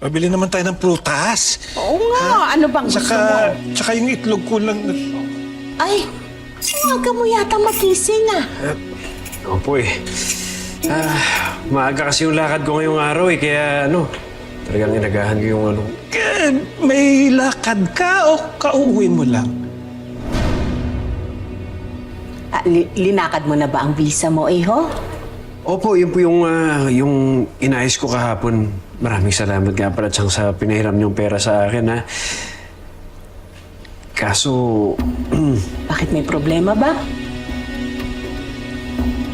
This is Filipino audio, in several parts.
Pabili naman tayo ng prutas. Oo nga, ano bang gusto mo? Tsaka yung itlog ko lang. Ay, umaga mo yata magising ah. Opo eh. Maaga kasi yung lakad ko ngayong araw eh, kaya talagang inagahan ko yung May lakad ka o kauuwi mo lang? Linakad mo na ba ang visa mo, Iho? Opo, yun po yung inayos ko kahapon. Maraming salamat nga pala siyang sa pinahiram niyong pera sa akin, ha. Kaso, Bakit may problema ba?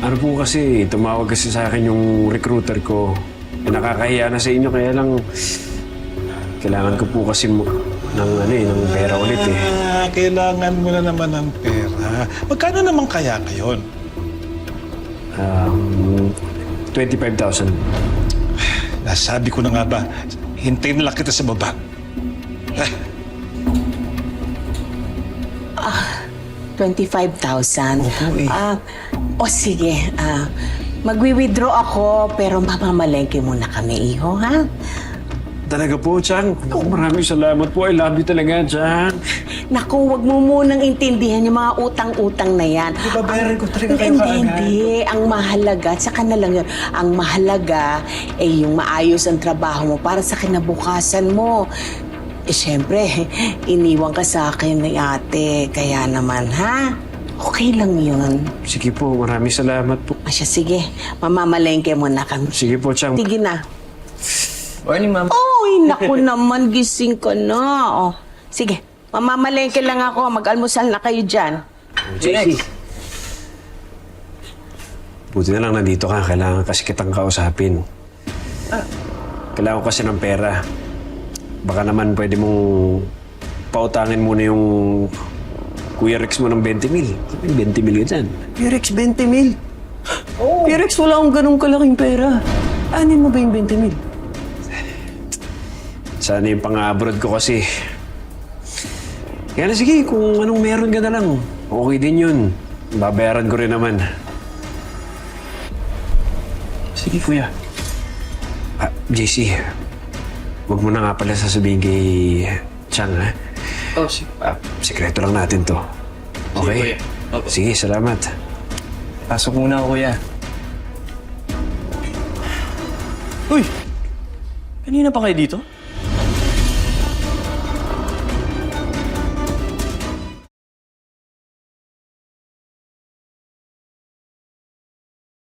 ano po kasi, tumawag kasi sa akin yung recruiter ko. Nakakahiya na sa inyo, kaya lang, kailangan ko po kasi ng pera ulit eh. Kailangan mo na naman ng pera. Magkano naman kaya ngayon? 25,000. Nasabi ko na nga ba, hintayin na lang kita sa baba. 25,000. Opo eh. Sige. Magwi-withdraw ako, pero mamamalengke muna kami, Iho, ha? Talaga po, Chang. Naku, maraming salamat po. I love you talaga, Chang. Naku, wag mo munang intindihan yung mga utang-utang na yan. Babayaran ko talaga kayo Hindi. Ang mahalaga, saka na lang yun. Ang mahalaga ay yung maayos ang trabaho mo para sa kinabukasan mo. Siyempre, iniwan ka sa akin ni ate. Kaya naman, ha? Okay lang yun. Sige po, maraming salamat po. Sige. Mamamalengke mo na kami. Sige po, Chang. Sige na. Morning, ma'am. Oy, naku naman, gising ka na. Sige, mamamalengke lang ako. Mag-almusal na kayo dyan. JC. Buti na lang nandito ka. Kailangan kasi kitang kausapin. Kailangan ko kasi ng pera. Baka naman pwede mong pautangin muna yung Kuya Rex mo ng 20,000. 20,000 ka dyan. Kuya Rex, 20,000. Kuya Rex, wala akong ganun kalaking pera. Anin mo ba yung 20,000? Sana yung pang-abroad ko kasi. Kaya na sige, kung anong meron ka na lang. Okay din yun. Babayaran ko rin naman. Sige, kuya. JC, huwag mo na nga pala sasabihin kay Chang, ha? Sige. Sikreto lang natin to. Okay? Sige, kuya. Opo. Sige, salamat. Pasok muna ako, kuya. Uy! Kanina pa kayo dito?